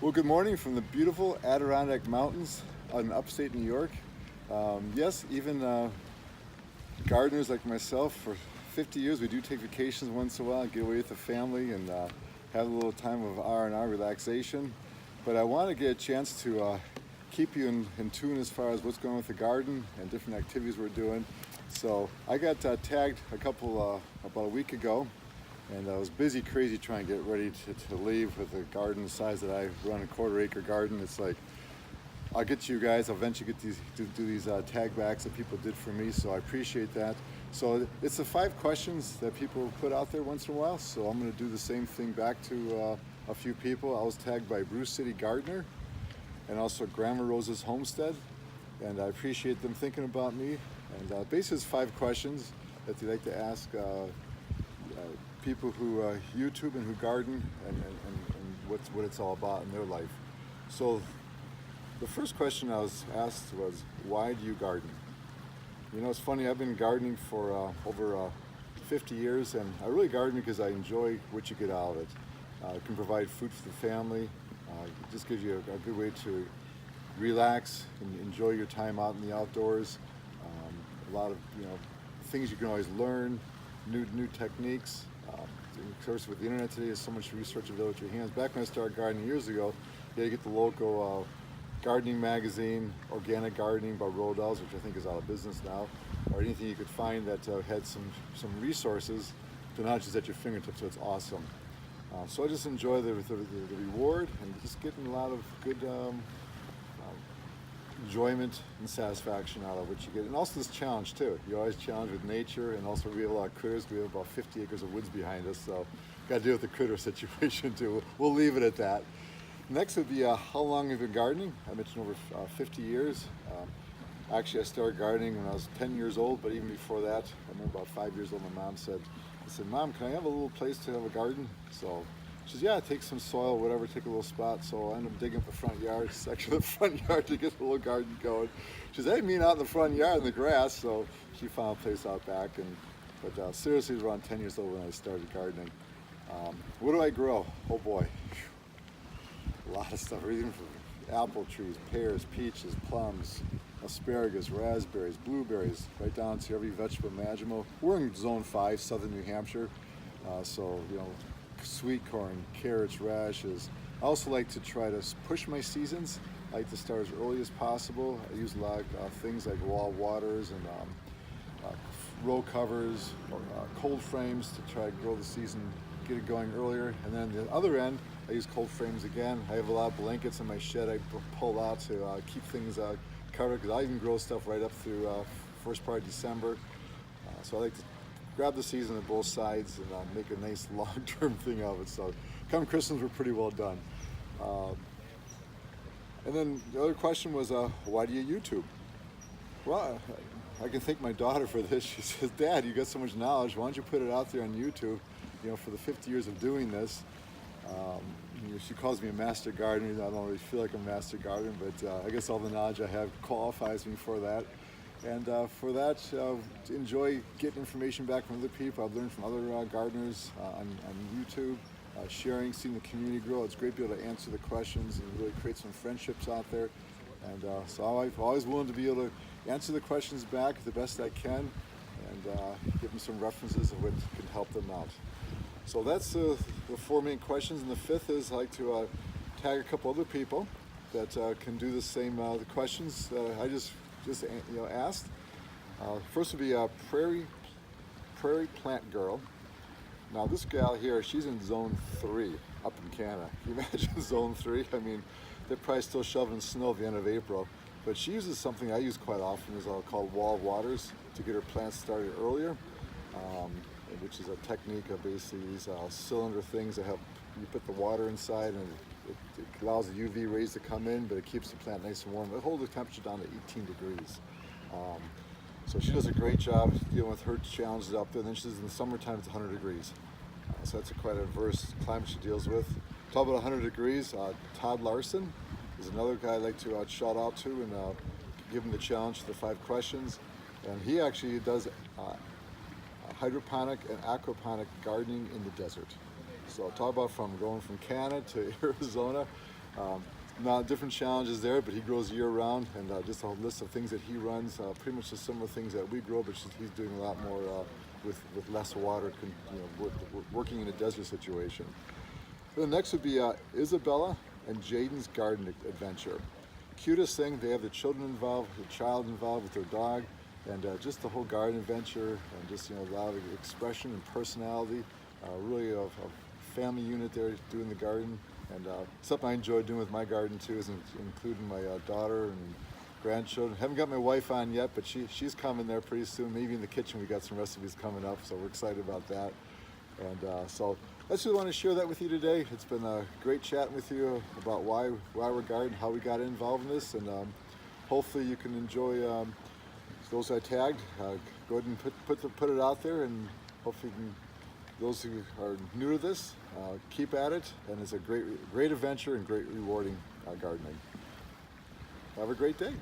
Well, good morning from the beautiful Adirondack Mountains in upstate New York. Yes, even gardeners like myself, for 50 years, we do take vacations once in a while, get away with the family, and have a little time of R&R relaxation. But I want to get a chance to keep you in tune as far as what's going on with the garden and different activities we're doing. So I got tagged about a week ago, and I was busy, crazy trying to get ready to leave with a garden the size that I run, a quarter-acre garden. It's like, I'll get to you guys. I'll eventually get do these tag backs that people did for me, so I appreciate that. So it's the 5 questions that people put out there once in a while, so I'm going to do the same thing back to a few people. I was tagged by Brew Gardener and also Gramma Rose's Homestead, and I appreciate them thinking about me. And basically it's 5 questions that they like to ask people who YouTube and who garden, and what it's all about in their life. So the first question I was asked was, why do you garden? You know, it's funny, I've been gardening for over 50 years, and I really garden because I enjoy what you get out of it. It can provide food for the family. It just gives you a good way to relax and enjoy your time out in the outdoors. A lot of things you can always learn, new techniques. Of course, with the internet today, there's so much research available at your hands. Back when I started gardening years ago, you had to get the local gardening magazine, Organic Gardening by Rodell's, which I think is out of business now, or anything you could find that had some resources. The knowledge is at your fingertips, so it's awesome. So I just enjoy the reward and just getting a lot of good enjoyment and satisfaction out of what you get. And also this challenge too. You're always challenged with nature, and also we have a lot of critters. We have about 50 acres of woods behind us, so got to deal with the critter situation too. We'll leave it at that. Next would be how long have you been gardening? I mentioned over 50 years. Actually, I started gardening when I was 10 years old, but even before that, I remember about 5 years old, my mom said, Mom, can I have a little place to have a garden? So she says, yeah, take some soil, whatever, take a little spot. So I ended up digging up the front yard, section of the front yard to get the little garden going. She says, hey, mean out in the front yard in the grass. So she found a place out back. But seriously, it was around 10 years old when I started gardening. What do I grow? Oh boy, a lot of stuff. Everything from apple trees, pears, peaches, plums, asparagus, raspberries, blueberries, right down to every vegetable imaginable. We're in Zone 5, southern New Hampshire. So, sweet corn, carrots, radishes. I also like to try to push my seasons. I like to start as early as possible. I use a lot of things like wall waters and row covers or cold frames to try to grow the season, get it going earlier. And then the other end, I use cold frames again. I have a lot of blankets in my shed I pull out to keep things covered, because I even grow stuff right up through first part of December. So I like to grab the season on both sides and make a nice long-term thing of it. So come Christmas, we're pretty well done. And then the other question was, why do you YouTube? Well, I can thank my daughter for this. She says, Dad, you got so much knowledge, why don't you put it out there on YouTube? For the 50 years of doing this. She calls me a master gardener. I don't really feel like a master gardener, but I guess all the knowledge I have qualifies me for that. And for that, enjoy getting information back from other people. I've learned from other gardeners on YouTube, sharing, seeing the community grow. It's great to be able to answer the questions and really create some friendships out there. And so I'm always willing to be able to answer the questions back the best I can, and give them some references of what can help them out. So that's the 4 main questions, and the 5th is I like to tag a couple other people that can do the same the questions that I just asked. First would be Prairie Plantgirl. Now this gal here, she's in Zone 3 up in Canada. Can you imagine Zone 3? I mean, they're probably still shoveling snow at the end of April. But she uses something I use quite often, is called wall waters, to get her plants started earlier. Which is a technique of basically these cylinder things that help you put the water inside, and it allows the UV rays to come in, but it keeps the plant nice and warm. It holds the temperature down to 18 degrees. So she does a great job dealing with her challenges up there. And then she says in the summertime it's 100 degrees. So that's quite a adverse climate she deals with. Talk about 100 degrees, Todd Larsen is another guy I'd like to shout out to and give him the challenge for the 5 questions. And he actually does hydroponic and aquaponic gardening in the desert. So talk about going from Canada to Arizona. Now different challenges there, but he grows year round, and just a whole list of things that he runs, pretty much the similar things that we grow, but he's doing a lot more with less water, working in a desert situation. Then next would be Isabella and Jaidyns garden adventure. Cutest thing, they have the children involved, the child involved with their dog, and just the whole garden adventure, and just a lot of expression and personality. Really a family unit there doing the garden, and something I enjoy doing with my garden too is including my daughter and grandchildren. Haven't got my wife on yet, but she's coming there pretty soon. Maybe in the kitchen we got some recipes coming up, so we're excited about that. And so I just want to share that with you today. It's been a great chatting with you about why we're gardening, how we got involved in this, and hopefully you can enjoy those I tagged. Go ahead and put it out there, and hopefully those who are new to this, keep at it, and it's a great adventure and great rewarding gardening. Have a great day.